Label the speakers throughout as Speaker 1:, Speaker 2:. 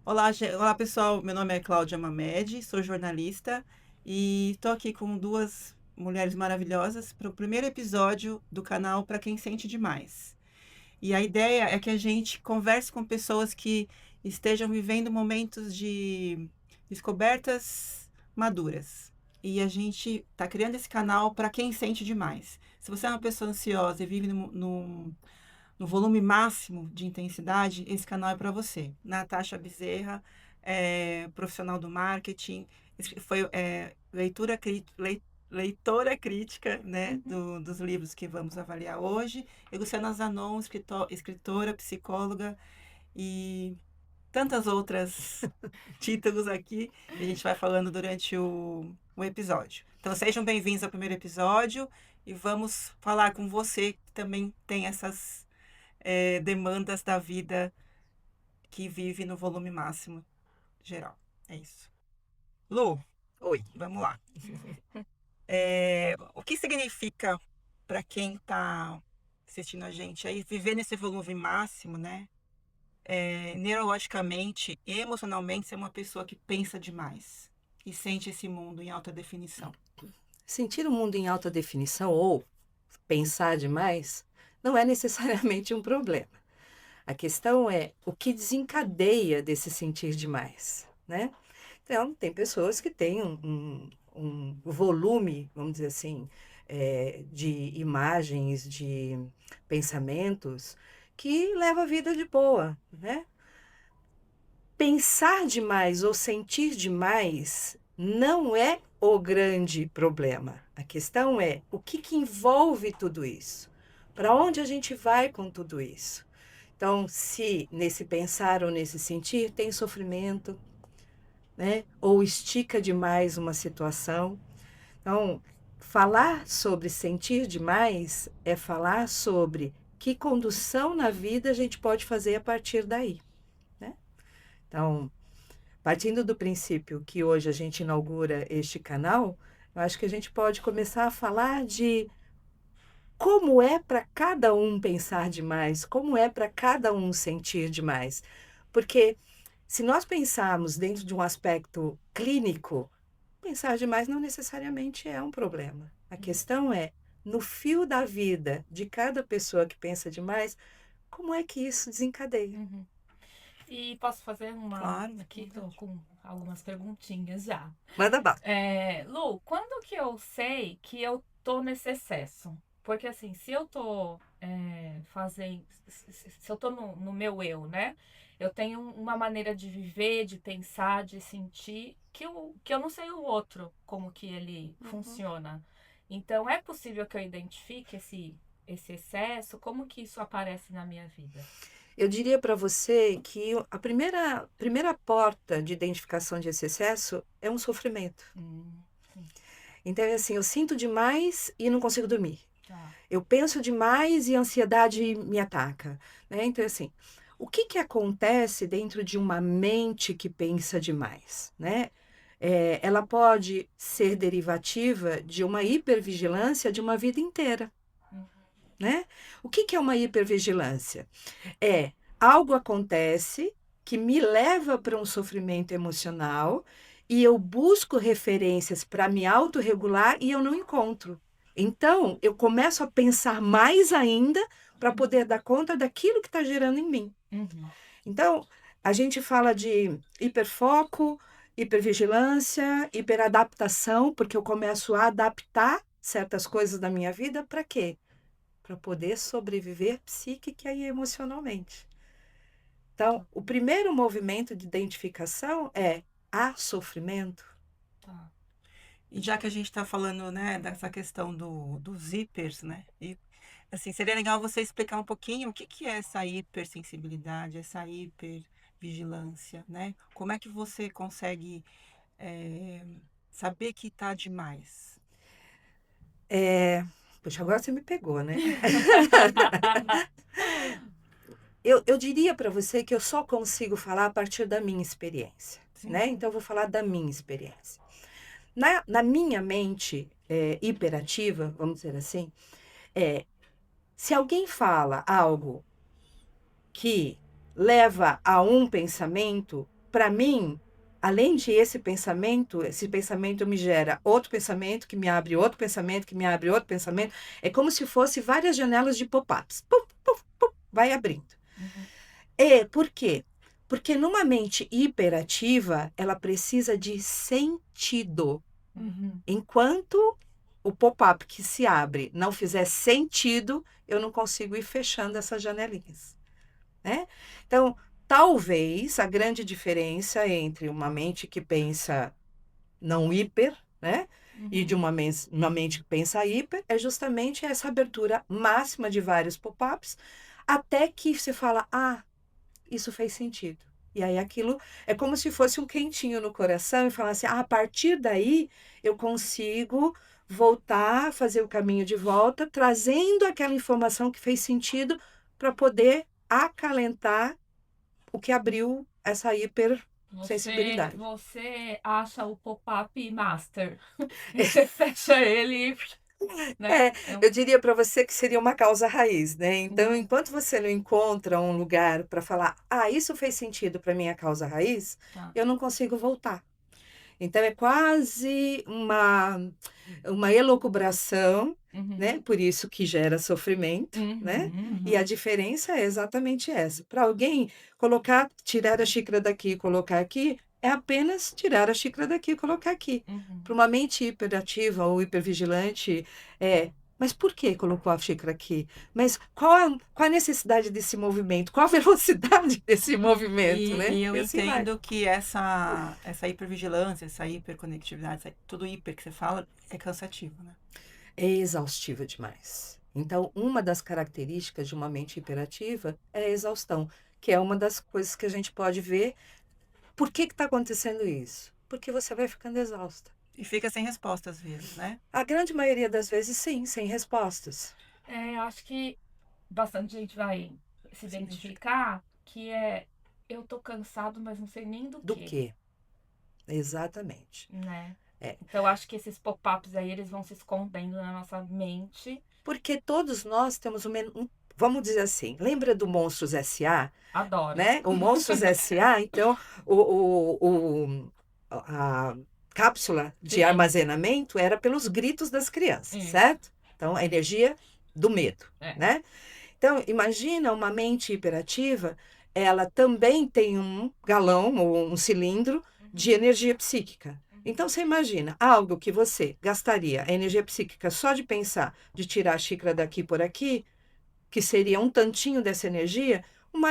Speaker 1: Olá pessoal, meu nome é Cláudia Mamed, sou jornalista e estou aqui com duas mulheres maravilhosas para o primeiro episódio do canal Para Quem Sente Demais. E a ideia é que a gente converse com pessoas que estejam vivendo momentos de descobertas maduras. E a gente está criando esse canal para quem sente demais. Se você é uma pessoa ansiosa e vive no volume máximo de intensidade, esse canal é para você. Natasha Bezerra, profissional do marketing, foi leitora crítica, né, dos livros que vamos avaliar hoje. E Luciana Zanon, escritora, psicóloga e tantas outras títulos aqui que a gente vai falando durante o episódio. Então sejam bem-vindos ao primeiro episódio e vamos falar com você que também tem essas demandas da vida que vive no volume máximo geral. É isso. Lu, oi, vamos lá. O que significa para quem está assistindo a gente aí viver nesse volume máximo, né? Neurologicamente e emocionalmente ser uma pessoa que pensa demais e sente esse mundo em alta definição.
Speaker 2: Sentir o mundo em alta definição ou pensar demais não é necessariamente um problema. A questão é o que desencadeia desse sentir demais, né? Então, tem pessoas que têm um volume, vamos dizer assim, de imagens, de pensamentos que leva a vida de boa, né? Pensar demais ou sentir demais não é o grande problema. A questão é o que envolve tudo isso? Para onde a gente vai com tudo isso? Então, se nesse pensar ou nesse sentir tem sofrimento, né? Ou estica demais uma situação. Então, falar sobre sentir demais é falar sobre que condução na vida a gente pode fazer a partir daí, né? Então, partindo do princípio que hoje a gente inaugura este canal, eu acho que a gente pode começar a falar de como é para cada um pensar demais, como é para cada um sentir demais. Porque se nós pensarmos dentro de um aspecto clínico, pensar demais não necessariamente é um problema. A questão é, no fio da vida de cada pessoa que pensa demais, como é que isso desencadeia?
Speaker 3: Uhum. E posso fazer uma.
Speaker 1: Claro.
Speaker 3: Aqui tô com algumas perguntinhas já.
Speaker 2: Manda bala.
Speaker 3: Lu, quando que eu sei que eu tô nesse excesso? Porque assim, se eu tô fazendo. Se eu tô no meu eu, né? Eu tenho uma maneira de viver, de pensar, de sentir, que eu não sei o outro, como que ele funciona. Então, é possível que eu identifique esse excesso? Como que isso aparece na minha vida?
Speaker 2: Eu diria para você que a primeira porta de identificação de esse excesso é um sofrimento. Então, é assim, eu sinto demais e não consigo dormir. Eu penso demais e a ansiedade me ataca, né? Então, assim, o que acontece dentro de uma mente que pensa demais, né? Ela pode ser derivativa de uma hipervigilância de uma vida inteira, né? O que é uma hipervigilância? Algo acontece que me leva para um sofrimento emocional e eu busco referências para me autorregular e eu não encontro. Então, eu começo a pensar mais ainda para poder dar conta daquilo que está gerando em mim. Então, a gente fala de hiperfoco, hipervigilância, hiperadaptação, porque eu começo a adaptar certas coisas da minha vida para quê? Para poder sobreviver psíquica e emocionalmente. Então, o primeiro movimento de identificação há sofrimento.
Speaker 1: E já que a gente está falando, né, dessa questão dos hipers, né? E, assim, seria legal você explicar um pouquinho o que é essa hipersensibilidade, essa hipervigilância, né? Como é que você consegue saber que está demais?
Speaker 2: Puxa, agora você me pegou, né? eu diria para você que eu só consigo falar a partir da minha experiência, né? Então, eu vou falar da minha experiência. Na minha mente hiperativa, vamos dizer assim, Se alguém fala algo que leva a um pensamento, para mim, além de esse pensamento me gera outro pensamento, que me abre outro pensamento, que me abre outro pensamento. É como se fosse várias janelas de pop-ups. Puf, puf, puf, vai abrindo. E por quê? Porque numa mente hiperativa, ela precisa de sentido. Enquanto o pop-up que se abre não fizer sentido, eu não consigo ir fechando essas janelinhas, né? Então, talvez a grande diferença entre uma mente que pensa não hiper, né? E de uma mente que pensa hiper é justamente essa abertura máxima de vários pop-ups, até que você fala, isso fez sentido. E aí aquilo é como se fosse um quentinho no coração e falar assim, a partir daí eu consigo voltar, fazer o caminho de volta, trazendo aquela informação que fez sentido para poder acalentar o que abriu essa hipersensibilidade.
Speaker 3: Você acha o pop-up master. E você fecha ele, né?
Speaker 2: Eu diria para você que seria uma causa raiz, né? Então, enquanto você não encontra um lugar para falar, isso fez sentido para minha causa raiz, eu não consigo voltar. Então, é quase uma elucubração, né? Por isso que gera sofrimento, né? E a diferença é exatamente essa. Para alguém tirar a xícara daqui e colocar aqui, é apenas tirar a xícara daqui e colocar aqui. Para uma mente hiperativa ou hipervigilante, mas por que colocou a xícara aqui? Mas qual a necessidade desse movimento? Qual a velocidade desse movimento, né?
Speaker 1: E eu entendo que essa hipervigilância, essa hiperconectividade, tudo hiper que você fala, é cansativo, né?
Speaker 2: É exaustiva demais. Então, uma das características de uma mente hiperativa é a exaustão, que é uma das coisas que a gente pode ver. Por que está acontecendo isso? Porque você vai ficando exausta.
Speaker 1: E fica sem resposta às vezes, né?
Speaker 2: A grande maioria das vezes, sim, sem respostas.
Speaker 3: Eu acho que bastante gente vai se identificar que eu tô cansado, mas não sei nem do
Speaker 2: quê. Exatamente.
Speaker 3: Né? Então, eu acho que esses pop-ups aí, eles vão se escondendo na nossa mente.
Speaker 2: Porque todos nós temos vamos dizer assim, lembra do Monstros S.A.?
Speaker 3: Adoro.
Speaker 2: Né? O Monstros S.A., então, a cápsula de armazenamento era pelos gritos das crianças, certo? Então, a energia do medo, né? Então, imagina uma mente hiperativa, ela também tem um galão ou um cilindro de energia psíquica. Então, você imagina algo que você gastaria a energia psíquica só de pensar, de tirar a xícara daqui por aqui, que seria um tantinho dessa energia, uma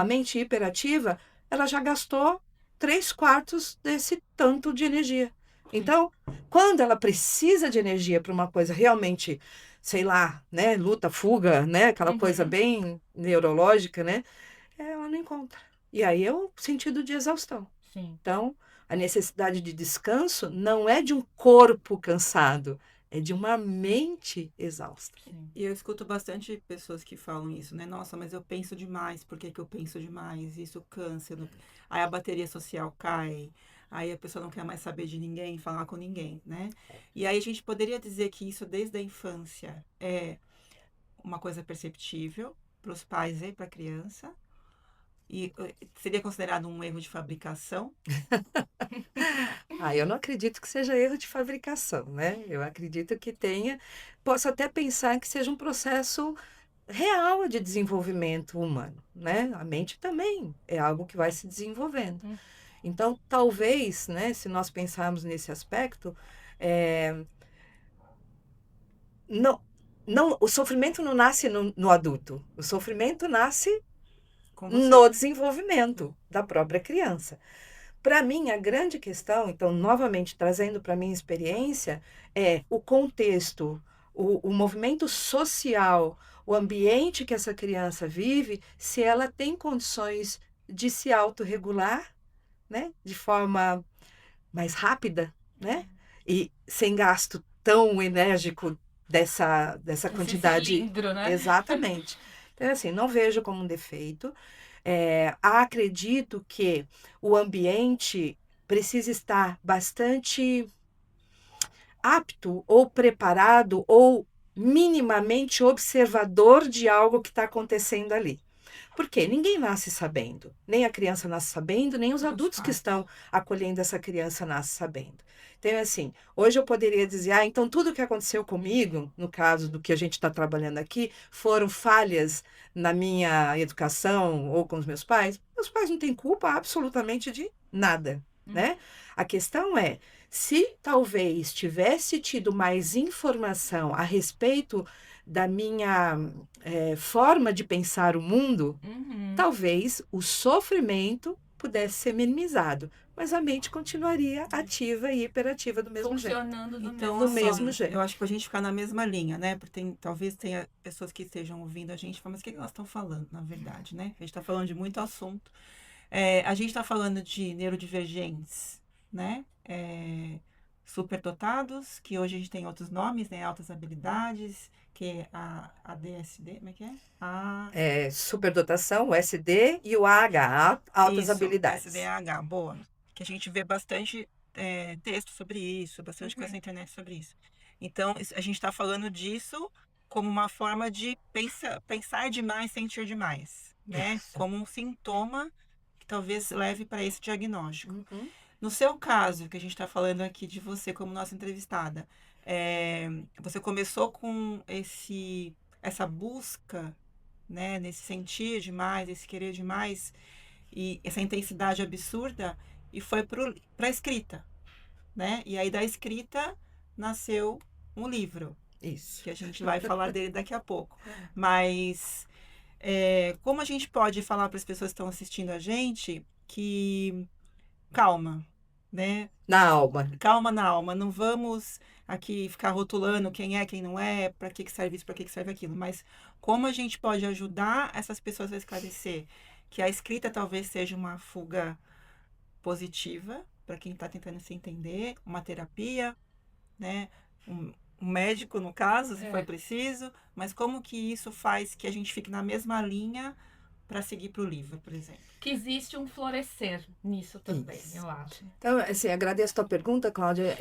Speaker 2: mente hiperativa, ela já gastou 3/4 desse tanto de energia. Então, quando ela precisa de energia para uma coisa realmente, sei lá, né, luta, fuga, né, aquela coisa bem neurológica, né, ela não encontra. E aí é o sentido de exaustão. Então, a necessidade de descanso não é de um corpo cansado, é de uma mente exausta.
Speaker 1: E eu escuto bastante pessoas que falam isso, né? Nossa, mas eu penso demais, por que eu penso demais? Isso cansa. Aí a bateria social cai, aí a pessoa não quer mais saber de ninguém, falar com ninguém, né? E aí a gente poderia dizer que isso desde a infância é uma coisa perceptível para os pais e para a criança. E seria considerado um erro de fabricação?
Speaker 2: Eu não acredito que seja erro de fabricação, né? Eu acredito que posso até pensar que seja um processo real de desenvolvimento humano, né? A mente também é algo que vai se desenvolvendo. Então, talvez, né, se nós pensarmos nesse aspecto, o sofrimento não nasce no adulto, o sofrimento nasce no desenvolvimento da própria criança. Para mim, a grande questão, então, novamente trazendo para a minha experiência, é o contexto, o movimento social, o ambiente que essa criança vive, se ela tem condições de se autorregular, né, de forma mais rápida, né, e sem gasto tão enérgico dessa quantidade.
Speaker 3: Cilindro, né?
Speaker 2: Exatamente. Então, assim, não vejo como um defeito. Acredito que o ambiente precisa estar bastante apto ou preparado ou minimamente observador de algo que está acontecendo ali. Por quê? Ninguém nasce sabendo. Nem a criança nasce sabendo, nem os adultos que estão acolhendo essa criança nascem sabendo. Então, assim, hoje eu poderia dizer, então tudo que aconteceu comigo, no caso do que a gente está trabalhando aqui, foram falhas na minha educação ou com os meus pais. Meus pais não têm culpa absolutamente de nada, né? A questão é, se talvez tivesse tido mais informação a respeito da minha forma de pensar o mundo, talvez o sofrimento pudesse ser minimizado, mas a mente continuaria ativa e hiperativa do mesmo jeito.
Speaker 3: Funcionando
Speaker 1: Então,
Speaker 3: do
Speaker 2: mesmo jeito.
Speaker 1: eu acho que pra gente ficar na mesma linha, né? Porque talvez tenha pessoas que estejam ouvindo a gente e falam, mas o que elas estão falando, na verdade, né? A gente está falando de muito assunto. A gente está falando de neurodivergentes, né? Superdotados, que hoje a gente tem outros nomes, né? Altas habilidades, que é a ADSD, como é que é?
Speaker 2: Superdotação, o SD e o AH, altas
Speaker 1: Isso,
Speaker 2: habilidades.
Speaker 1: SDAH, boa. Que a gente vê bastante texto sobre isso, bastante coisa na internet sobre isso. Então, a gente está falando disso como uma forma de pensar demais, sentir demais, né?
Speaker 2: Isso.
Speaker 1: Como um sintoma que talvez leve para esse diagnóstico. No seu caso, que a gente está falando aqui de você como nossa entrevistada, você começou com essa busca, né, nesse sentir demais, esse querer demais e essa intensidade absurda e foi para a escrita, né? E aí da escrita nasceu um livro.
Speaker 2: Isso.
Speaker 1: Que a gente vai falar dele daqui a pouco. Mas como a gente pode falar para as pessoas que estão assistindo a gente que calma, né?
Speaker 2: Na alma.
Speaker 1: Calma na alma. Não vamos aqui ficar rotulando quem é, quem não é, para que serve isso, para que serve aquilo. Mas como a gente pode ajudar essas pessoas a esclarecer que a escrita talvez seja uma fuga positiva para quem está tentando se entender, uma terapia, né? Um médico, no caso, se for preciso, mas como que isso faz que a gente fique na mesma linha para seguir para o livro, por exemplo?
Speaker 3: Que existe um florescer nisso também,
Speaker 2: Isso.
Speaker 3: eu acho.
Speaker 2: Então, assim, agradeço a tua pergunta, Cláudia,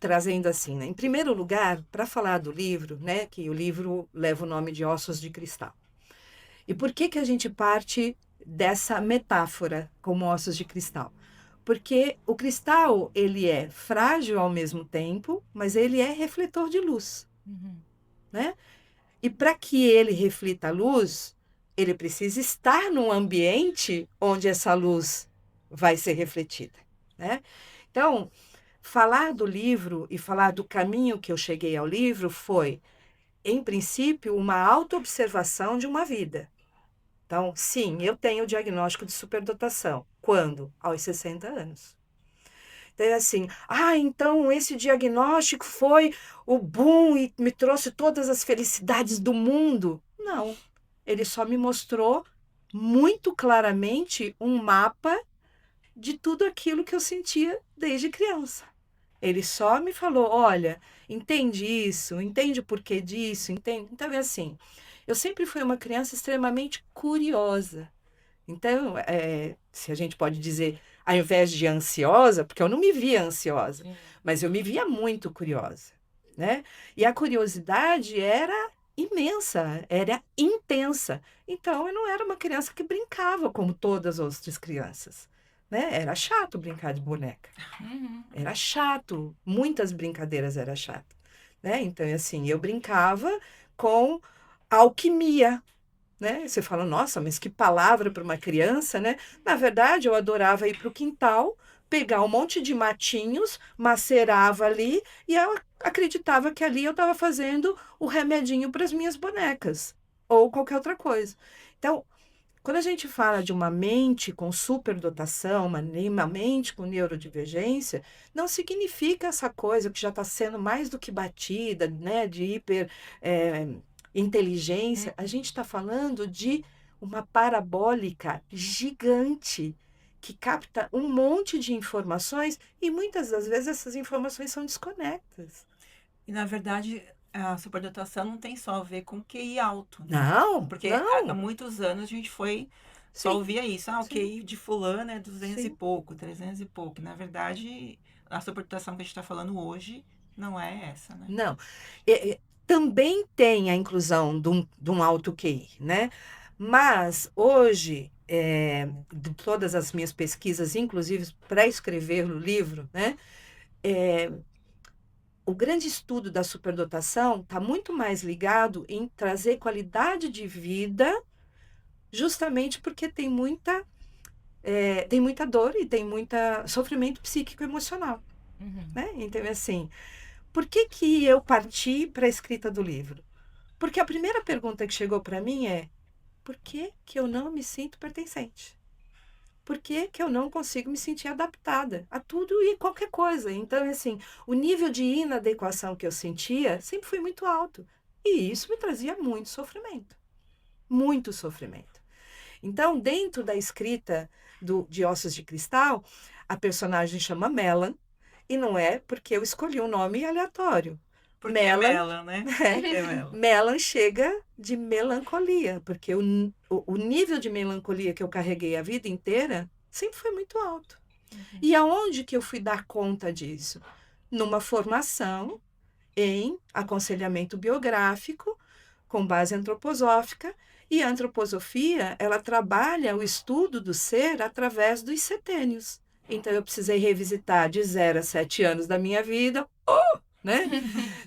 Speaker 2: trazendo assim, né? Em primeiro lugar, para falar do livro, né? Que o livro leva o nome de Ossos de Cristal. E por que a gente parte dessa metáfora como ossos de cristal? Porque o cristal, ele é frágil ao mesmo tempo, mas ele é refletor de luz, né? E para que ele reflita a luz, ele precisa estar num ambiente onde essa luz vai ser refletida, né? Então, falar do livro e falar do caminho que eu cheguei ao livro foi, em princípio, uma autoobservação de uma vida. Então, sim, eu tenho o diagnóstico de superdotação. Quando? Aos 60 anos. Então, é assim, então esse diagnóstico foi o boom e me trouxe todas as felicidades do mundo. Não, ele só me mostrou muito claramente um mapa de tudo aquilo que eu sentia desde criança. Ele só me falou, olha, entende isso, entende o porquê disso, entende? Então, é assim, eu sempre fui uma criança extremamente curiosa. Então, se a gente pode dizer, ao invés de ansiosa, porque eu não me via ansiosa, mas eu me via muito curiosa, né? E a curiosidade era imensa, era intensa. Então, eu não era uma criança que brincava como todas as outras crianças, né? Era chato brincar de boneca. Era chato, muitas brincadeiras era chato, né? Então, assim, eu brincava com alquimia, né? Você fala, nossa, mas que palavra para uma criança, né? Na verdade, eu adorava ir para o quintal, pegar um monte de matinhos, macerava ali e eu acreditava que ali eu estava fazendo o remedinho para as minhas bonecas ou qualquer outra coisa. Então, quando a gente fala de uma mente com superdotação, uma mente com neurodivergência, não significa essa coisa que já está sendo mais do que batida, né, de hiper inteligência. A gente está falando de uma parabólica gigante que capta um monte de informações e muitas das vezes essas informações são desconectas.
Speaker 1: E, na verdade, a superdotação não tem só a ver com QI alto, né?
Speaker 2: Não,
Speaker 1: Porque
Speaker 2: não.
Speaker 1: há muitos anos a gente só ouvia isso. O QI de fulano é 200 e pouco, 300 e pouco. Na verdade, a superdotação que a gente está falando hoje não é essa, né?
Speaker 2: Não. também tem a inclusão de um alto QI, né? Mas hoje, de todas as minhas pesquisas, inclusive para escrever o livro, né? O grande estudo da superdotação está muito mais ligado em trazer qualidade de vida, justamente porque tem muita dor e tem muito sofrimento psíquico e emocional, né? Então, assim, por que eu parti para a escrita do livro? Porque a primeira pergunta que chegou para mim é: por que eu não me sinto pertencente? Por que eu não consigo me sentir adaptada a tudo e qualquer coisa? Então, assim, o nível de inadequação que eu sentia sempre foi muito alto. E isso me trazia muito sofrimento. Muito sofrimento. Então, dentro da escrita de Ossos de Cristal, a personagem chama Melan, e não é porque eu escolhi um nome aleatório.
Speaker 1: Porque é Melan, né?
Speaker 2: Melan chega de melancolia, porque o nível de melancolia que eu carreguei a vida inteira sempre foi muito alto. E aonde que eu fui dar conta disso? Numa formação em aconselhamento biográfico, com base antroposófica, e a antroposofia, ela trabalha o estudo do ser através dos setênios. Então, eu precisei revisitar de 0 a 7 anos da minha vida, né?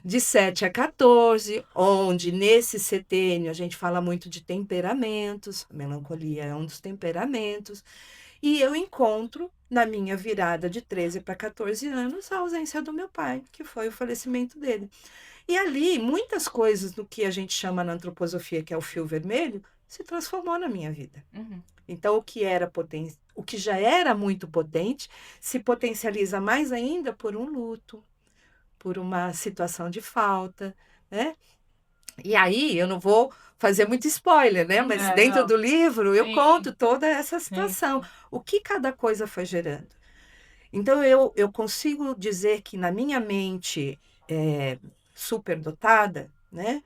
Speaker 2: De 7 a 14, onde nesse setênio a gente fala muito de temperamentos, a melancolia é um dos temperamentos, e eu encontro, na minha virada de 13 para 14 anos, a ausência do meu pai, que foi o falecimento dele. E ali, muitas coisas do que a gente chama na antroposofia, que é o fio vermelho, se transformou na minha vida. Então, o que já era muito potente, se potencializa mais ainda por um luto, por uma situação de falta, né? E aí, eu não vou fazer muito spoiler, né? Mas dentro do livro, eu conto toda essa situação. O que cada coisa foi gerando. Então, eu consigo dizer que na minha mente superdotada, né?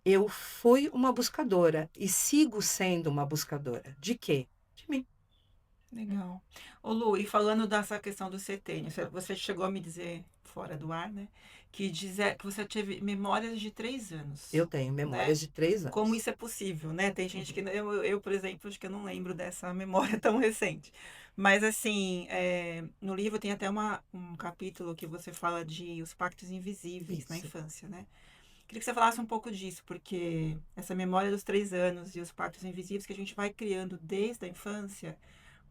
Speaker 2: Eu fui uma buscadora e sigo sendo uma buscadora. De quê? De mim.
Speaker 1: Legal. Ô Lu, e falando dessa questão do setênio, você chegou a me dizer, fora do ar, né? Que você teve memórias de 3 anos.
Speaker 2: Eu tenho memórias de 3 anos.
Speaker 1: Como isso é possível, né? Tem gente que... Eu, por exemplo, acho que eu não lembro dessa memória tão recente. Mas, assim, no livro tem até um capítulo que você fala de os pactos invisíveis na infância, né? Queria que você falasse um pouco disso, porque essa memória dos 3 anos e os pactos invisíveis que a gente vai criando desde a infância,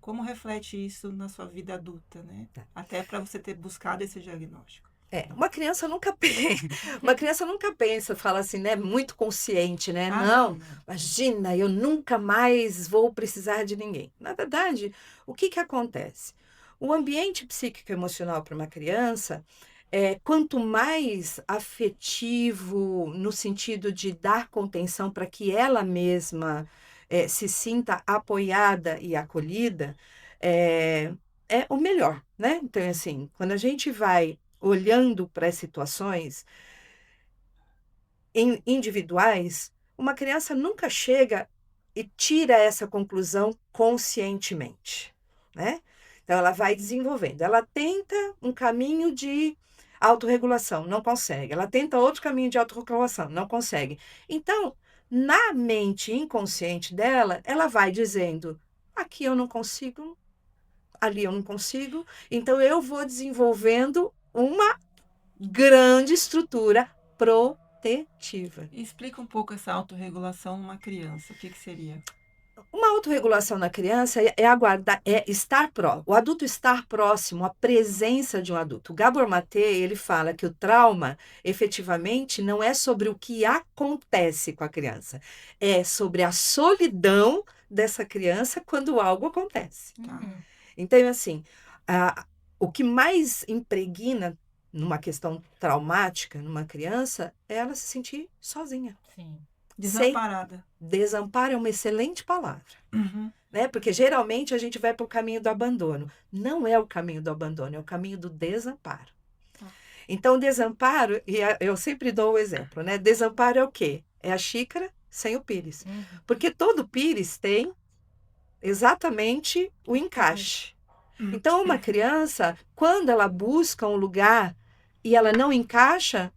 Speaker 1: como reflete isso na sua vida adulta, né? Até para você ter buscado esse diagnóstico.
Speaker 2: Uma criança nunca pensa, fala assim, né? Muito consciente, né? Não, imagina, eu nunca mais vou precisar de ninguém. Na verdade, o que acontece? O ambiente psíquico e emocional para uma criança quanto mais afetivo, no sentido de dar contenção para que ela mesma se sinta apoiada e acolhida, é o melhor, né? Então, assim, quando a gente vai olhando para as situações individuais, uma criança nunca chega e tira essa conclusão conscientemente, né? Então, ela vai desenvolvendo. Ela tenta um caminho de autorregulação, não consegue. Ela tenta outro caminho de autorregulação, não consegue. Então, na mente inconsciente dela, ela vai dizendo: aqui eu não consigo, ali eu não consigo, então eu vou desenvolvendo uma grande estrutura protetiva.
Speaker 1: Explica um pouco essa autorregulação numa criança. O que seria?
Speaker 2: Uma autorregulação na criança o adulto estar próximo, a presença de um adulto. O Gabor Maté, ele fala que o trauma, efetivamente, não é sobre o que acontece com a criança, é sobre a solidão dessa criança quando algo acontece. Então, assim, o que mais impregna numa questão traumática, numa criança, é ela se sentir sozinha.
Speaker 3: Sim.
Speaker 1: Desamparada.
Speaker 2: Desamparo é uma excelente palavra. Né? Porque geralmente a gente vai para o caminho do abandono. Não é o caminho do abandono, é o caminho do desamparo. Então, o desamparo, e eu sempre dou o exemplo, né? Desamparo é o quê? É a xícara sem o pires. Porque todo pires tem exatamente o encaixe. Então, uma criança, quando ela busca um lugar e ela não encaixa,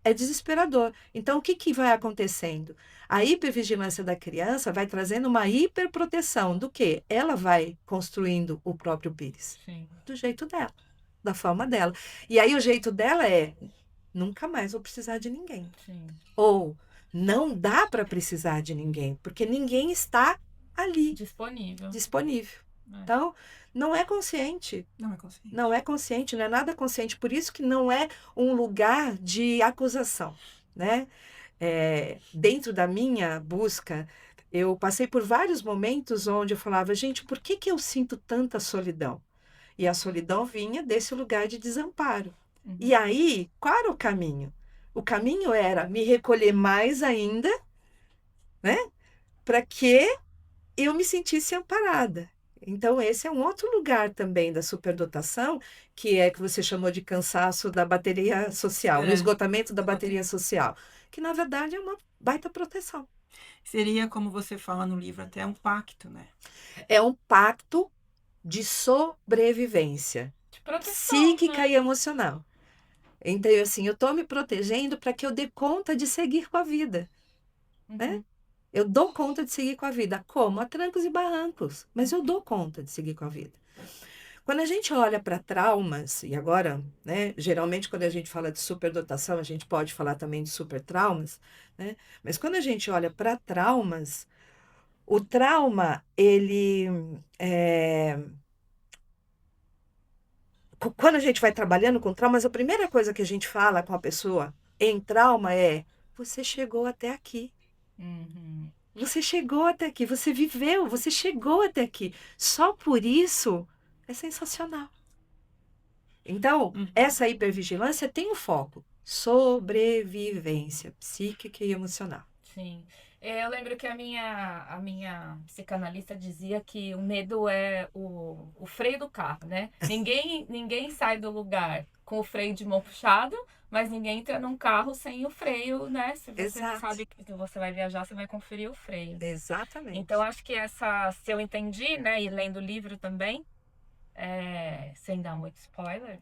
Speaker 2: é desesperador. Então, o que que vai acontecendo? A hipervigilância da criança vai trazendo uma hiperproteção do quê? Ela vai construindo o próprio pires,
Speaker 3: Sim.
Speaker 2: do jeito dela, da forma dela. E aí o jeito dela é, nunca mais vou precisar de ninguém.
Speaker 3: Sim.
Speaker 2: Ou, não dá para precisar de ninguém, porque ninguém está ali,
Speaker 3: Disponível.
Speaker 2: disponível.
Speaker 3: É.
Speaker 2: Então, não é consciente.
Speaker 1: Não é consciente.
Speaker 2: Não é consciente, não é nada consciente. Por isso que não é um lugar de acusação, né? Dentro da minha busca, eu passei por vários momentos onde eu falava, gente, por que que eu sinto tanta solidão? E a solidão vinha desse lugar de desamparo.
Speaker 3: Uhum.
Speaker 2: E aí, qual era o caminho? O caminho era me recolher mais ainda, né? Para que eu me sentisse amparada. Então, esse é um outro lugar também da superdotação, que é que você chamou de cansaço da bateria social, no esgotamento da bateria social, que na verdade é uma baita proteção.
Speaker 1: Seria, como você fala no livro, até um pacto, né?
Speaker 2: É um pacto de sobrevivência
Speaker 3: De proteção,
Speaker 2: psíquica
Speaker 3: né?
Speaker 2: e emocional. Então, assim, eu estou me protegendo para que eu dê conta de seguir com a vida, né?
Speaker 3: Uhum.
Speaker 2: Eu dou conta de seguir com a vida. Como? A trancos e barrancos. Mas eu dou conta de seguir com a vida. Quando a gente olha para traumas, e agora, né, geralmente quando a gente fala de superdotação, a gente pode falar também de supertraumas, né? Mas quando a gente olha para traumas, o trauma, quando a gente vai trabalhando com traumas, a primeira coisa que a gente fala com a pessoa em trauma é: você chegou até aqui.
Speaker 3: Uhum.
Speaker 2: Você chegou até aqui, você viveu, você chegou até aqui. Só por isso é sensacional. Então, essa hipervigilância tem um foco: sobrevivência psíquica e emocional.
Speaker 3: Sim. Eu lembro que a minha psicanalista dizia que o medo é o freio do carro, né? Ninguém sai do lugar com o freio de mão puxado, mas ninguém entra num carro sem o freio, né? Se você
Speaker 2: Exato.
Speaker 3: sabe que você vai viajar, você vai conferir o freio.
Speaker 2: Exatamente.
Speaker 3: Então, acho que se eu entendi, né, e lendo o livro também, sem dar muito spoiler,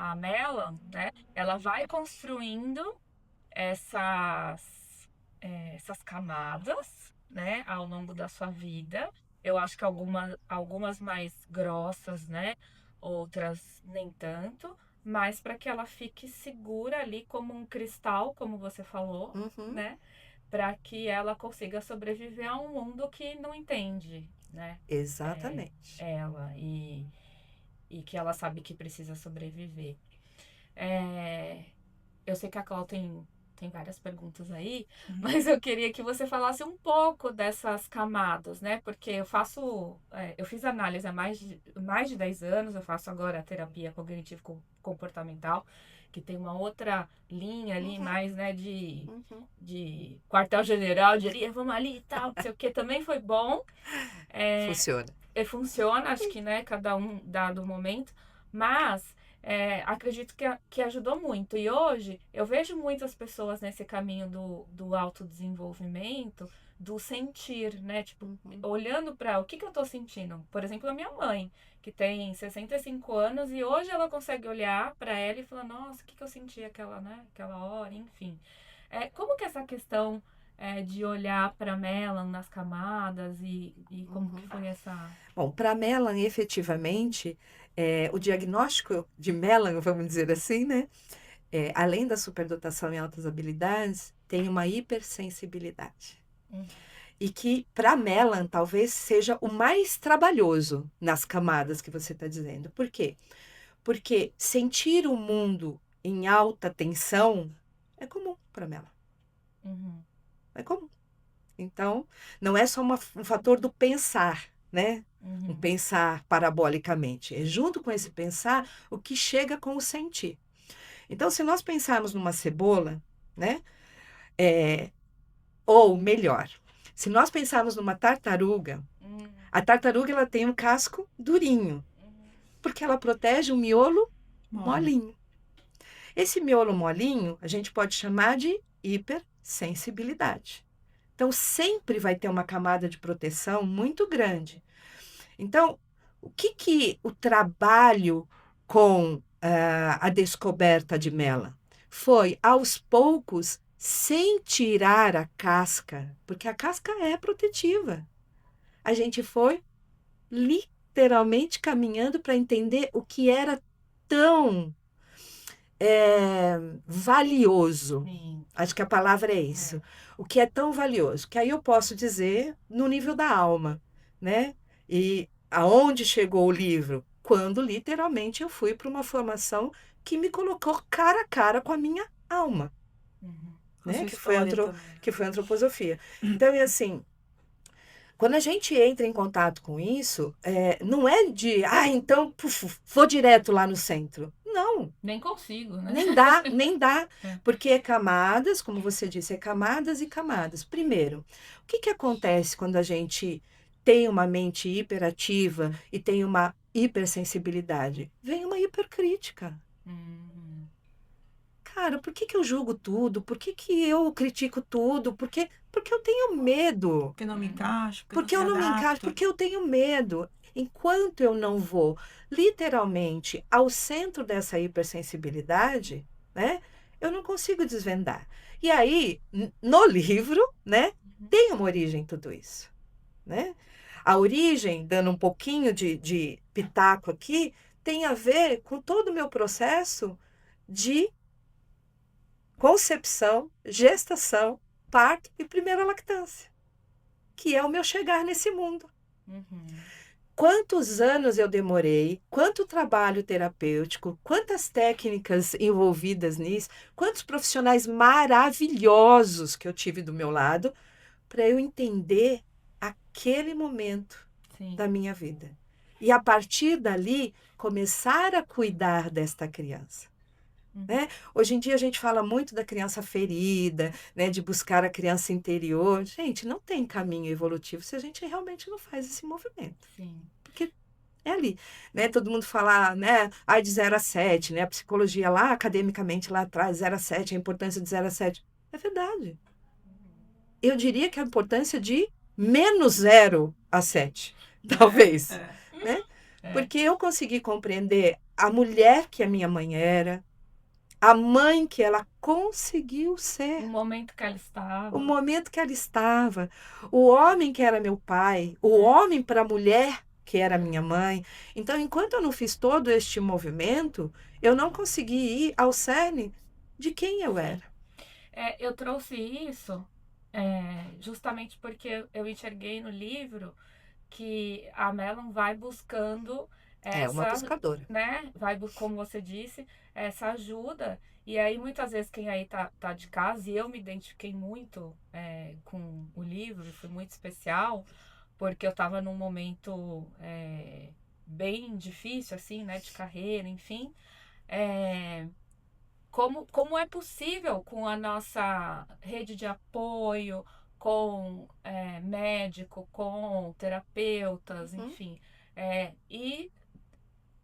Speaker 3: a Melon, né, ela vai construindo essas camadas, né, ao longo da sua vida. Eu acho que algumas mais grossas, né, outras nem tanto, mas para que ela fique segura ali como um cristal, como você falou,
Speaker 2: Uhum.
Speaker 3: né, para que ela consiga sobreviver a um mundo que não entende, né,
Speaker 2: Exatamente.
Speaker 3: ela e que ela sabe que precisa sobreviver. Eu sei que a Cláudia tem várias perguntas aí, mas eu queria que você falasse um pouco dessas camadas, né? Porque eu fiz análise há mais de 10 anos, eu faço agora terapia cognitivo-comportamental, que tem uma outra linha ali, mais, né, de quartel-general, diria, vamos ali e tal, não sei o que, também foi bom.
Speaker 2: Funciona.
Speaker 3: Funciona, acho que, né, cada um dado o momento, mas acredito que ajudou muito. E hoje eu vejo muitas pessoas nesse caminho do autodesenvolvimento, do sentir, né? Tipo, olhando para o que eu tô sentindo. Por exemplo, a minha mãe, que tem 65 anos e hoje ela consegue olhar para ela e falar, nossa, o que eu senti aquela hora, enfim. Como que essa questão de olhar para Melon nas camadas e como que foi essa...
Speaker 2: Bom, para Melon, efetivamente, o diagnóstico de Melon, vamos dizer assim, né? Além da superdotação em altas habilidades, tem uma hipersensibilidade. E que, para Melon, talvez seja o mais trabalhoso nas camadas que você está dizendo. Por quê? Porque sentir o mundo em alta tensão é comum para Melon. É comum. Então, não é só um fator do pensar, né? Um pensar parabolicamente. É junto com esse pensar o que chega com o sentir. Então, se nós pensarmos numa cebola, né? Ou melhor, se nós pensarmos numa tartaruga, a tartaruga ela tem um casco durinho, porque ela protege um miolo molinho. Esse miolo molinho a gente pode chamar de hipersensibilidade. Então, sempre vai ter uma camada de proteção muito grande. Então, o que o trabalho com a descoberta de Mellan. Foi aos poucos, sem tirar a casca, porque a casca é protetiva. A gente foi literalmente caminhando para entender o que era tão valioso.
Speaker 3: Sim.
Speaker 2: Acho que a palavra é isso. O que é tão valioso, que aí eu posso dizer no nível da alma, né? E aonde chegou o livro? Quando literalmente eu fui para uma formação que me colocou cara a cara com a minha alma,
Speaker 3: Uhum.
Speaker 1: Com
Speaker 2: né?
Speaker 1: sua
Speaker 2: Que foi
Speaker 1: história também.
Speaker 2: que foi a antroposofia. Então, e assim, quando a gente entra em contato com isso, não é de, então, vou direto lá no centro. Não,
Speaker 3: Nem consigo, né?
Speaker 2: nem dá,
Speaker 3: É.
Speaker 2: porque é camadas, como você disse, é camadas e camadas. Primeiro, o que acontece quando a gente tem uma mente hiperativa e tem uma hipersensibilidade? Vem uma hipercrítica.
Speaker 3: Uhum.
Speaker 2: Cara, por que eu julgo tudo? Por que eu critico tudo? Porque eu tenho medo.
Speaker 1: Porque não me encaixo,
Speaker 2: Porque eu não me encaixo, porque eu tenho medo. Enquanto eu não vou literalmente ao centro dessa hipersensibilidade, né, eu não consigo desvendar. E aí, no livro, né, tem uma origem tudo isso, né? A origem, dando um pouquinho de pitaco aqui, tem a ver com todo o meu processo de concepção, gestação, parto e primeira lactância, que é o meu chegar nesse mundo.
Speaker 3: Uhum.
Speaker 2: Quantos anos eu demorei, quanto trabalho terapêutico, quantas técnicas envolvidas nisso, quantos profissionais maravilhosos que eu tive do meu lado para eu entender aquele momento
Speaker 3: Sim.
Speaker 2: da minha vida. E a partir dali, começar a cuidar desta criança. Né? Hoje em dia a gente fala muito da criança ferida, né? De buscar a criança interior. Gente, não tem caminho evolutivo se a gente realmente não faz esse movimento.
Speaker 3: Sim.
Speaker 2: Porque é ali, né? Todo mundo fala, né? De 0 a 7, né? A psicologia lá, academicamente lá atrás, 0 a 7, a importância de 0 a 7. É verdade. Eu diria que a importância de menos 0 a 7, talvez. Né? Porque eu consegui compreender a mulher que a minha mãe era, a mãe que ela conseguiu ser.
Speaker 3: O momento que ela estava.
Speaker 2: O momento que ela estava. O homem que era meu pai. O homem para a mulher que era minha mãe. Então, enquanto eu não fiz todo este movimento, eu não consegui ir ao cerne de quem eu era.
Speaker 3: Eu trouxe isso justamente porque eu enxerguei no livro que a Mellan vai buscando
Speaker 2: uma buscadora.
Speaker 3: Né? Como você disse, essa ajuda. E aí, muitas vezes, quem aí tá de casa, e eu me identifiquei muito com o livro, foi muito especial, porque eu estava num momento bem difícil, assim, né, de carreira, enfim. Como é possível com a nossa rede de apoio, com médico, com terapeutas, enfim, e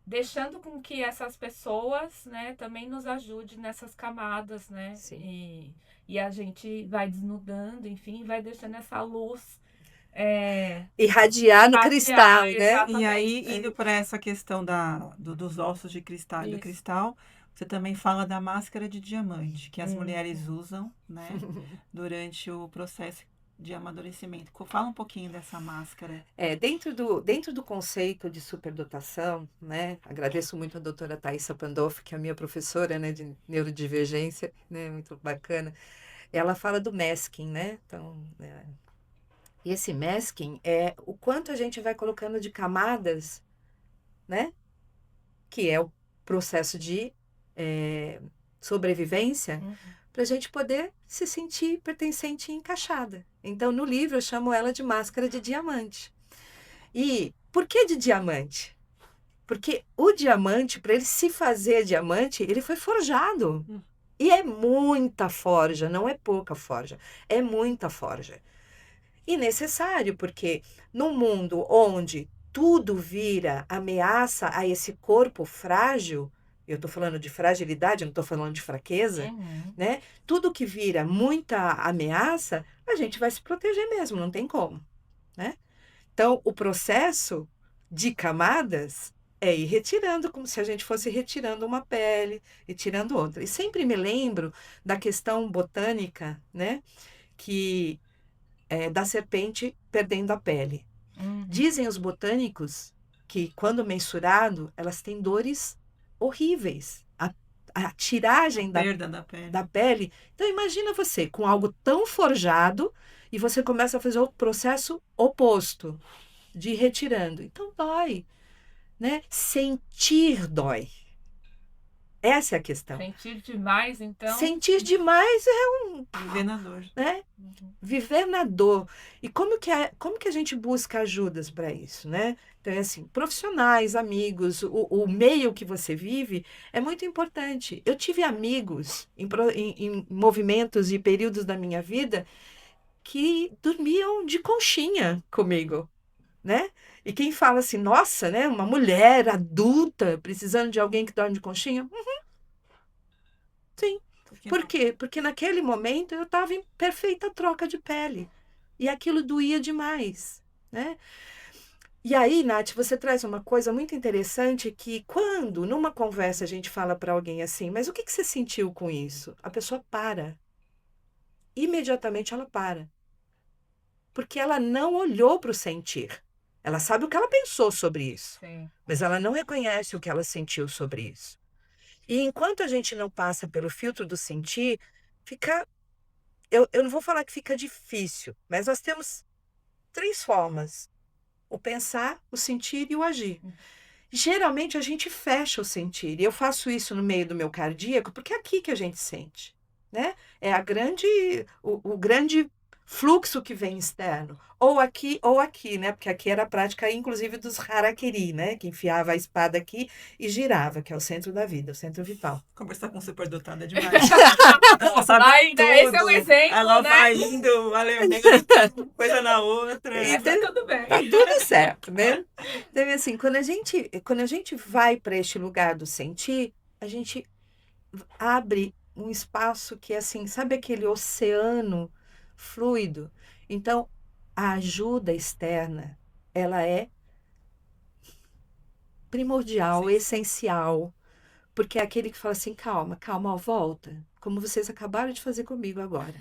Speaker 3: deixando com que essas pessoas, né, também nos ajudem nessas camadas, né?
Speaker 2: Sim.
Speaker 3: E a gente vai desnudando, enfim, vai deixando essa luz
Speaker 2: irradiar no cristal, né?
Speaker 3: Exatamente.
Speaker 1: E aí, indo para essa questão dos ossos de cristal e do cristal, você também fala da máscara de diamante, que as mulheres usam, né, durante o processo de amadurecimento. Fala um pouquinho dessa máscara.
Speaker 2: Dentro do conceito de superdotação, né? Agradeço muito a doutora Thaisa Pandolfi, que é a minha professora, né, de neurodivergência, né, muito bacana. Ela fala do masking, né? Então, e esse masking é o quanto a gente vai colocando de camadas, né? Que é o processo de sobrevivência, para a gente poder se sentir pertencente e encaixada. Então, no livro, eu chamo ela de máscara de diamante. E por que de diamante? Porque o diamante, para ele se fazer diamante, ele foi forjado. E é muita forja, não é pouca forja, é muita forja. E necessário, porque num mundo onde tudo vira ameaça a esse corpo frágil, eu estou falando de fragilidade, não estou falando de fraqueza, né? Tudo que vira muita ameaça, a gente vai se proteger mesmo, não tem como, né? Então, o processo de camadas É ir retirando, como se a gente fosse retirando uma pele e tirando outra. E sempre me lembro da questão botânica, né? Que é da serpente perdendo a pele. Dizem os botânicos que, quando mensurado, elas têm dores horríveis. A tiragem
Speaker 1: Perda da pele.
Speaker 2: da pele. Então, imagina você com algo tão forjado e você começa a fazer o processo oposto, de ir retirando. Então, dói, né? Sentir dói. Essa é a questão.
Speaker 3: Sentir demais, então.
Speaker 2: Sentir demais
Speaker 1: Viver na dor.
Speaker 2: né? Viver na dor. E como que a gente busca ajudas para isso, né? Então, é assim, profissionais, amigos, o meio que você vive é muito importante. Eu tive amigos em movimentos e períodos da minha vida que dormiam de conchinha comigo, né? E quem fala assim, nossa, né? Uma mulher adulta precisando de alguém que dorme de conchinha? Sim. Por quê? Porque naquele momento eu estava em perfeita troca de pele. E aquilo doía demais, né? E aí, Nath, você traz uma coisa muito interessante que quando, numa conversa, a gente fala para alguém assim, mas o que você sentiu com isso? A pessoa para. Imediatamente ela para. Porque ela não olhou para o sentir. Ela sabe o que ela pensou sobre isso,
Speaker 3: Sim.
Speaker 2: mas ela não reconhece o que ela sentiu sobre isso. E enquanto a gente não passa pelo filtro do sentir, fica... Eu não vou falar que fica difícil, mas nós temos 3 formas. O pensar, o sentir e o agir. Geralmente a gente fecha o sentir. E eu faço isso no meio do meu cardíaco, porque é aqui que a gente sente, né? É o grande fluxo que vem externo. Ou aqui, né? Porque aqui era a prática, inclusive, dos harakiri, né? Que enfiava a espada aqui e girava, que é o centro da vida, o centro vital.
Speaker 1: Conversar com superdotada é demais. Ela sabe
Speaker 3: Ainda,
Speaker 1: tudo.
Speaker 3: esse é um exemplo,
Speaker 1: Ela
Speaker 3: né?
Speaker 1: vai indo, valeu, coisa na outra.
Speaker 3: Tá tudo bem.
Speaker 2: Tá tudo certo, né? Então, assim, quando a gente vai para este lugar do sentir, a gente abre um espaço que é assim, sabe aquele oceano fluido? Então, a ajuda externa, ela é primordial, essencial, porque é aquele que fala assim, calma, ó, volta, como vocês acabaram de fazer comigo agora.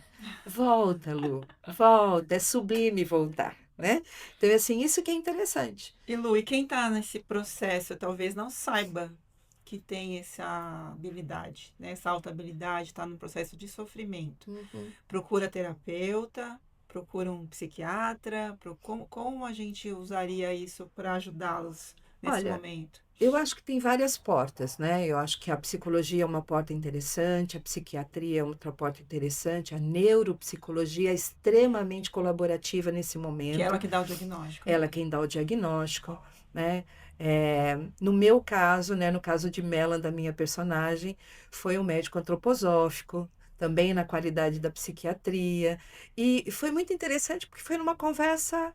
Speaker 2: Volta, Lu, volta, é sublime voltar, né? Então, assim, isso que é interessante.
Speaker 1: E Lu, e quem tá nesse processo talvez não saiba que tem essa habilidade, né? Essa alta habilidade, está no processo de sofrimento. Procura terapeuta, procura um psiquiatra, como a gente usaria isso para ajudá-los nesse momento?
Speaker 2: Eu acho que tem várias portas, né? Eu acho que a psicologia é uma porta interessante, a psiquiatria é outra porta interessante, a neuropsicologia é extremamente colaborativa nesse momento.
Speaker 1: Que é ela que dá o diagnóstico.
Speaker 2: Ela quem dá o diagnóstico, né? No meu caso, né, no caso de Melanie, da minha personagem, foi um médico antroposófico, também na qualidade da psiquiatria. E foi muito interessante porque foi numa conversa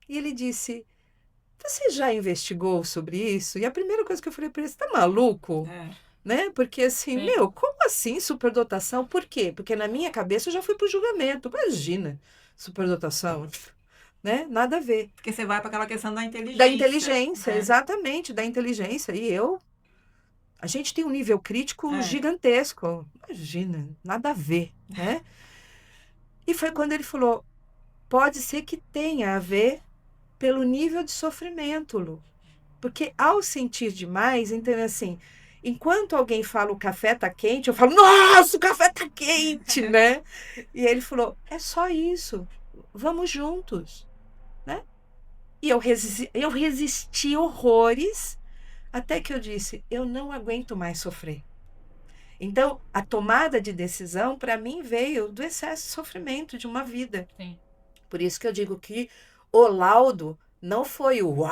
Speaker 2: e ele disse, você já investigou sobre isso? E a primeira coisa que eu falei para ele, você tá maluco? Né? Porque assim,
Speaker 3: Sim.
Speaker 2: como assim superdotação? Por quê? Porque na minha cabeça eu já fui pro julgamento. Imagina, superdotação, né? Nada a ver.
Speaker 1: Porque você vai para aquela questão da inteligência.
Speaker 2: Da inteligência,
Speaker 1: né?
Speaker 2: exatamente, da inteligência. E a gente tem um nível crítico gigantesco. Imagina, nada a ver, né? E foi quando ele falou, pode ser que tenha a ver pelo nível de sofrimento, Lu. Porque ao sentir demais, então assim, enquanto alguém fala o café tá quente, eu falo, nossa, o café tá quente, né? E ele falou, é só isso, vamos juntos, né? E eu resisti horrores, até que eu disse, eu não aguento mais sofrer. Então, a tomada de decisão, para mim, veio do excesso de sofrimento de uma vida.
Speaker 3: Sim.
Speaker 2: Por isso que eu digo que o laudo não foi o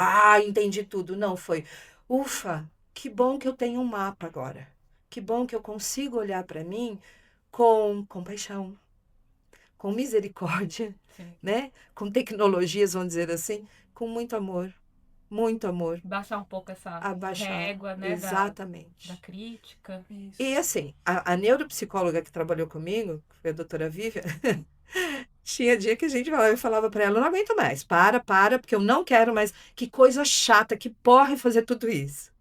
Speaker 2: entendi tudo. Não, foi ufa, que bom que eu tenho um mapa agora. Que bom que eu consigo olhar para mim com compaixão, com misericórdia, né? Com tecnologias, vamos dizer assim, com muito amor. Muito amor.
Speaker 3: Baixar um pouco essa régua, né?
Speaker 2: Exatamente.
Speaker 3: Da crítica.
Speaker 1: Isso.
Speaker 2: E assim, a neuropsicóloga que trabalhou comigo, que foi a doutora Vivian, Tinha dia que a gente falava, eu falava para ela, eu não aguento mais, para, porque eu não quero mais, que coisa chata, que porre fazer tudo isso,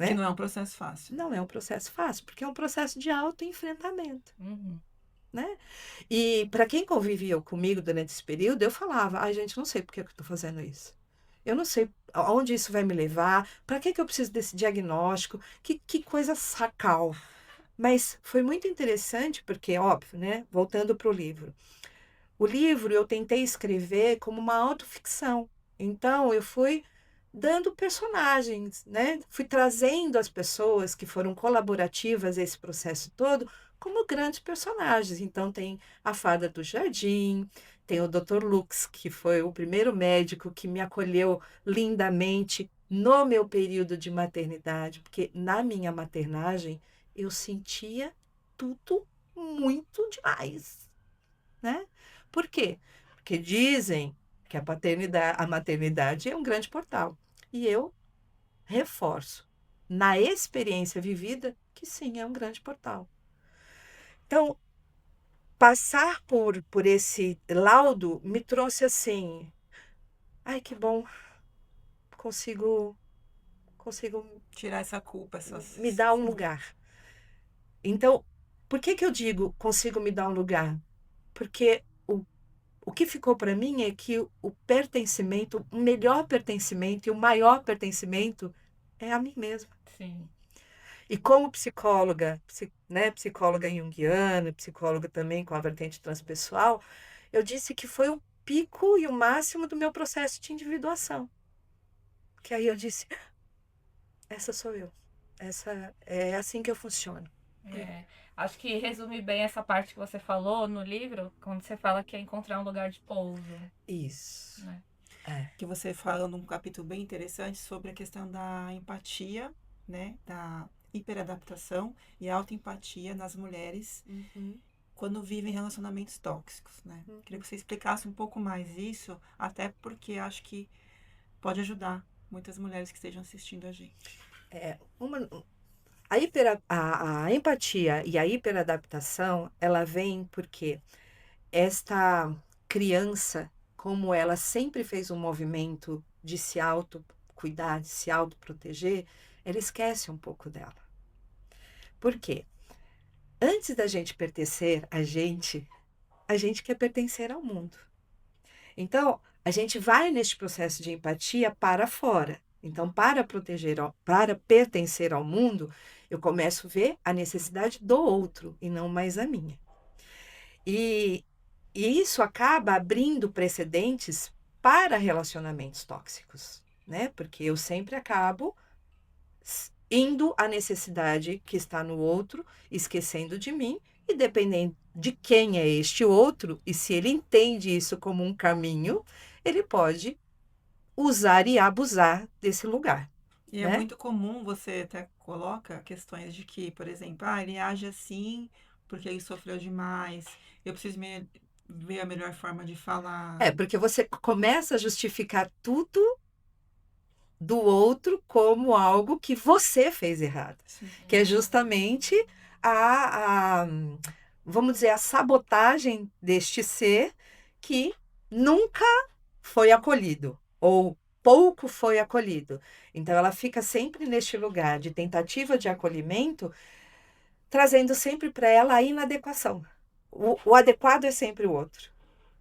Speaker 1: Que
Speaker 2: né?
Speaker 1: não é um processo fácil.
Speaker 2: Não é um processo fácil, porque é um processo de autoenfrentamento,
Speaker 3: Uhum.
Speaker 2: né? E para quem convivia comigo durante esse período, eu falava, ai gente, não sei por que eu estou fazendo isso. Eu não sei aonde isso vai me levar, para que eu preciso desse diagnóstico, que coisa sacal. Mas foi muito interessante, porque, óbvio, né? Voltando para o livro. O livro eu tentei escrever como uma autoficção. Então, eu fui dando personagens, né? Fui trazendo as pessoas que foram colaborativas a esse processo todo como grandes personagens. Então, tem a Fada do Jardim, tem o Dr. Lux, que foi o primeiro médico que me acolheu lindamente no meu período de maternidade, porque na minha maternagem eu sentia tudo muito demais, né? Por quê? Porque dizem que a maternidade é um grande portal. E eu reforço, na experiência vivida, que sim, é um grande portal. Então, passar por esse laudo me trouxe assim, ai, que bom, consigo, consigo
Speaker 1: Tirar essa culpa,
Speaker 2: me dar um lugar. Então, por que eu digo consigo me dar um lugar? Porque o que ficou para mim é que o pertencimento, o melhor pertencimento e o maior pertencimento é a mim mesma.
Speaker 3: Sim.
Speaker 2: E como psicóloga, né, psicóloga junguiana, psicóloga também com a vertente transpessoal, eu disse que foi o pico e o máximo do meu processo de individuação. Que aí eu disse, essa sou eu. Essa é assim que eu funciono.
Speaker 3: É, acho que resume bem essa parte que você falou no livro, quando você fala que é encontrar um lugar de pouso,
Speaker 2: Isso.
Speaker 3: né?
Speaker 2: É.
Speaker 1: Que você fala num capítulo bem interessante sobre a questão da empatia, né? Da hiperadaptação e autoempatia nas mulheres
Speaker 2: Uhum.
Speaker 1: quando vivem relacionamentos tóxicos, né? Queria que você explicasse um pouco mais isso, até porque acho que pode ajudar muitas mulheres que estejam assistindo a gente.
Speaker 2: É, a empatia e a hiperadaptação, ela vem porque esta criança, como ela sempre fez um movimento de se auto-cuidar, de se auto-proteger, ela esquece um pouco dela. Por quê? Antes da gente pertencer a gente quer pertencer ao mundo. Então, a gente vai neste processo de empatia para fora. Então, para pertencer ao mundo, eu começo a ver a necessidade do outro e não mais a minha. E isso acaba abrindo precedentes para relacionamentos tóxicos, né? Porque eu sempre acabo indo à necessidade que está no outro, esquecendo de mim, e dependendo de quem é este outro, e se ele entende isso como um caminho, ele pode usar e abusar desse lugar,
Speaker 1: E é
Speaker 2: né?
Speaker 1: muito comum, você até coloca questões de que, por exemplo, ele age assim porque ele sofreu demais, eu preciso ver a melhor forma de falar.
Speaker 2: É, porque você começa a justificar tudo do outro como algo que você fez errado,
Speaker 1: Sim.
Speaker 2: que é justamente a, vamos dizer, a sabotagem deste ser que nunca foi acolhido ou pouco foi acolhido. Então ela fica sempre neste lugar de tentativa de acolhimento, trazendo sempre para ela a inadequação. O adequado é sempre o outro.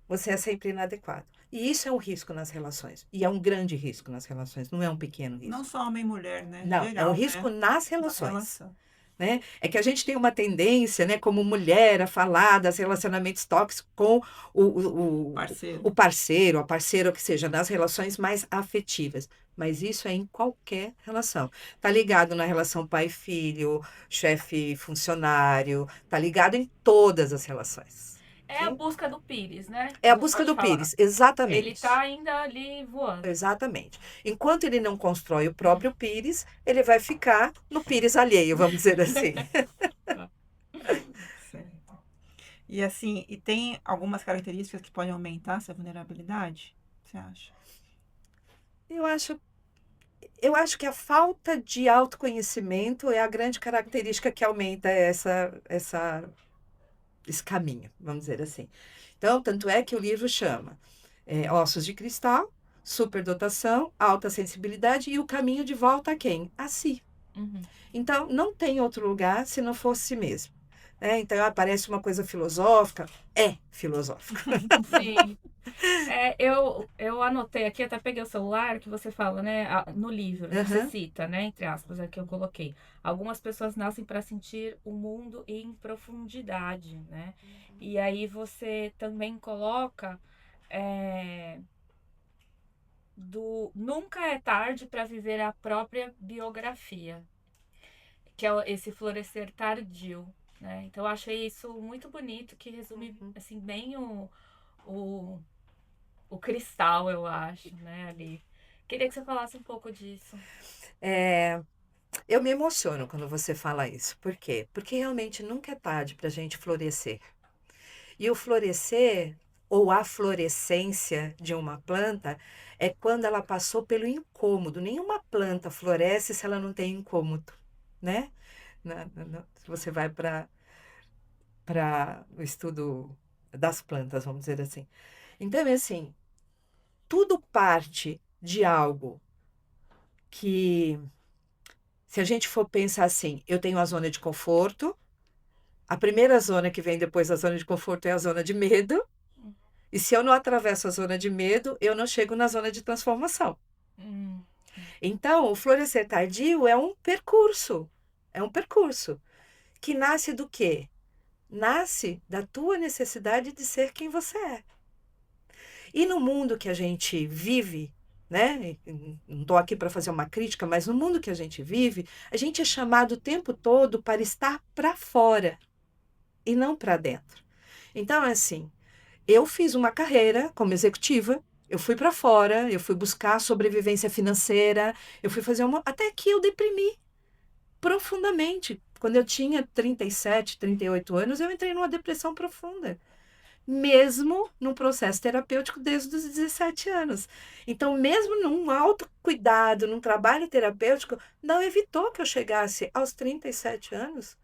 Speaker 2: Você é sempre inadequado. E isso é um risco nas relações. E é um grande risco nas relações, não é um pequeno risco.
Speaker 1: Não só homem e mulher, né?
Speaker 2: Não, é um
Speaker 1: Geral,
Speaker 2: risco
Speaker 1: né?
Speaker 2: nas
Speaker 1: Na
Speaker 2: relações.
Speaker 1: relação.
Speaker 2: Né? É que a gente tem uma tendência, né, como mulher, a falar das relacionamentos tóxicos com
Speaker 1: Parceiro.
Speaker 2: o parceiro, a parceira, ou que seja, nas relações mais afetivas. Mas isso é em qualquer relação. Tá ligado na relação pai-filho, chefe-funcionário, tá ligado em todas as relações.
Speaker 3: É a busca do Pires, né?
Speaker 2: É a
Speaker 3: Você
Speaker 2: busca
Speaker 3: pode
Speaker 2: do
Speaker 3: falar.
Speaker 2: Pires, exatamente.
Speaker 3: Ele tá ainda ali voando.
Speaker 2: Exatamente. Enquanto ele não constrói o próprio Pires, ele vai ficar no Pires alheio, vamos dizer assim.
Speaker 1: Certo. E assim, e tem algumas características que podem aumentar essa vulnerabilidade? Você acha?
Speaker 2: Eu acho que a falta de autoconhecimento é a grande característica que aumenta esse caminho, vamos dizer assim. Então, tanto é que o livro chama Ossos de Cristal, Superdotação, Alta Sensibilidade e o Caminho de Volta a quem? A si. Então, não tem outro lugar se não fosse si mesmo. Então, parece uma coisa filosófica. É filosófica.
Speaker 3: Sim. Eu anotei aqui, até peguei o celular, que você fala, né? No livro, você cita, né? Entre aspas, é que eu coloquei. Algumas pessoas nascem para sentir o mundo em profundidade, né? E aí você também coloca nunca é tarde para viver a própria biografia, que é esse florescer tardio, né? Então eu achei isso muito bonito, que resume assim bem o cristal, eu acho, né, ali. Queria que você falasse um pouco disso.
Speaker 2: Eu me emociono quando você fala isso. Por quê? Porque realmente nunca é tarde para a gente florescer. E o florescer, ou a florescência de uma planta, é quando ela passou pelo incômodo. Nenhuma planta floresce se ela não tem incômodo, né? Se você vai para o estudo das plantas, vamos dizer assim. Então, é assim, tudo parte de algo que, se a gente for pensar assim, eu tenho a zona de conforto, a primeira zona que vem depois da zona de conforto é a zona de medo, e se eu não atravesso a zona de medo, eu não chego na zona de transformação. Então, o florescer tardio é um percurso que nasce do quê? Nasce da tua necessidade de ser quem você é. E no mundo que a gente vive, né? Não estou aqui para fazer uma crítica, mas no mundo que a gente vive, a gente é chamado o tempo todo para estar para fora e não para dentro. Então, assim, eu fiz uma carreira como executiva, eu fui para fora, eu fui buscar sobrevivência financeira, eu fui fazer até que eu deprimi profundamente. Quando eu tinha 37, 38 anos, eu entrei numa depressão profunda. Mesmo num processo terapêutico desde os 17 anos. Então, mesmo num autocuidado, num trabalho terapêutico, não evitou que eu chegasse aos 37 anos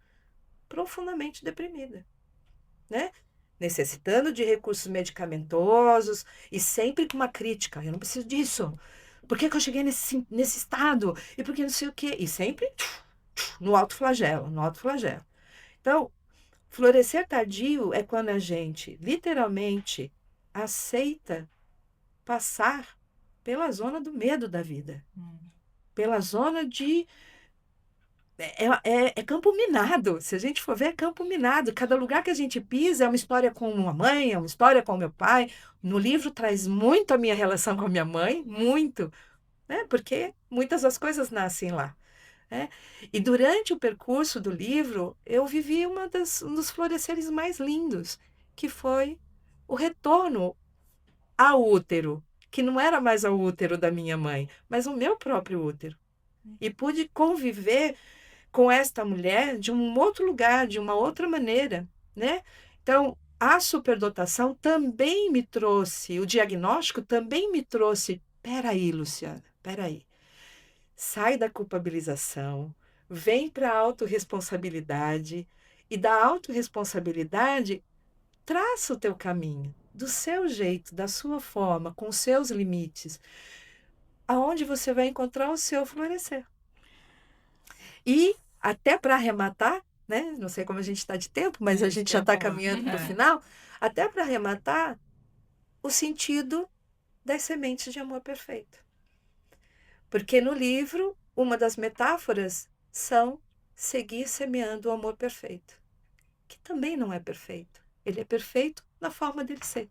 Speaker 2: profundamente deprimida, né? Necessitando de recursos medicamentosos e sempre com uma crítica. Eu não preciso disso. Por que eu cheguei nesse estado? E por que não sei o quê? E sempre no autoflagelo, no autoflagelo. Então, florescer tardio é quando a gente, literalmente, aceita passar pela zona do medo da vida. Pela zona de... É campo minado. Se a gente for ver, é campo minado. Cada lugar que a gente pisa é uma história com uma mãe, é uma história com meu pai. No livro traz muito a minha relação com a minha mãe, muito, né? Porque muitas das coisas nascem lá. E durante o percurso do livro, eu vivi um dos floresceres mais lindos, que foi o retorno ao útero, que não era mais ao útero da minha mãe, mas o meu próprio útero. E pude conviver com esta mulher de um outro lugar, de uma outra maneira, né? Então, a superdotação também me trouxe, o diagnóstico também me trouxe, peraí, Luciana, peraí. Sai da culpabilização, vem para a autorresponsabilidade e da autorresponsabilidade traça o teu caminho, do seu jeito, da sua forma, com os seus limites, aonde você vai encontrar o seu florescer. E até para arrematar, né? Não sei como a gente está de tempo, mas a gente já está caminhando para o final. Até para arrematar, o sentido das sementes de amor perfeito. Porque no livro, uma das metáforas são seguir semeando o amor perfeito, que também não é perfeito. Ele é perfeito na forma dele ser.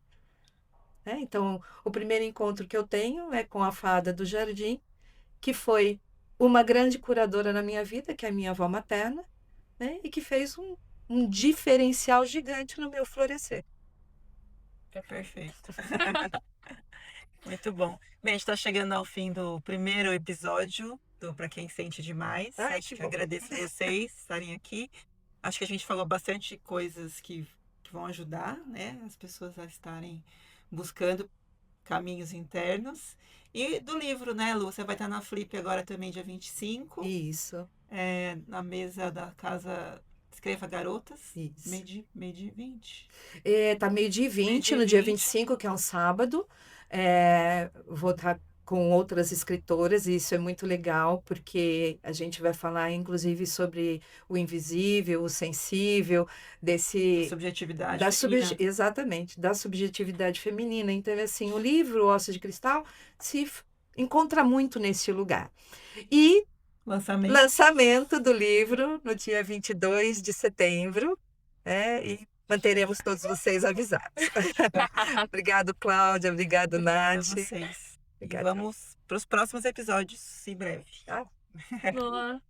Speaker 2: Então, o primeiro encontro que eu tenho é com a fada do jardim, que foi uma grande curadora na minha vida, que é a minha avó materna, né? E que fez um diferencial gigante no meu florescer.
Speaker 1: Perfeito. Muito bom. Bem, a gente está chegando ao fim do primeiro episódio do Pra Quem Sente Demais. Acho que agradeço vocês estarem aqui. Acho que a gente falou bastante coisas que vão ajudar, né, as pessoas a estarem buscando caminhos internos. E do livro, né, Lu? Você vai estar na Flip agora também, dia 25.
Speaker 2: Isso.
Speaker 1: Na mesa da Casa Escreva Garotas,
Speaker 2: Isso.
Speaker 1: meio-dia 20.
Speaker 2: Tá meio-dia e 20,
Speaker 1: Meio-dia e
Speaker 2: no dia
Speaker 1: 20.
Speaker 2: 25, que é um sábado. Vou estar com outras escritoras, e isso é muito legal, porque a gente vai falar, inclusive, sobre o invisível, o sensível,
Speaker 1: Subjetividade feminina.
Speaker 2: exatamente, da subjetividade feminina. Então, assim, o livro Ossos de Cristal encontra muito nesse lugar. E lançamento do livro no dia 22 de setembro, e manteremos todos vocês avisados. Obrigado, Cláudia. Obrigado,
Speaker 1: Obrigada a
Speaker 2: Nath.
Speaker 1: vocês. E
Speaker 2: Obrigada.
Speaker 1: vamos para os próximos episódios em breve.
Speaker 2: Tá?
Speaker 3: Boa.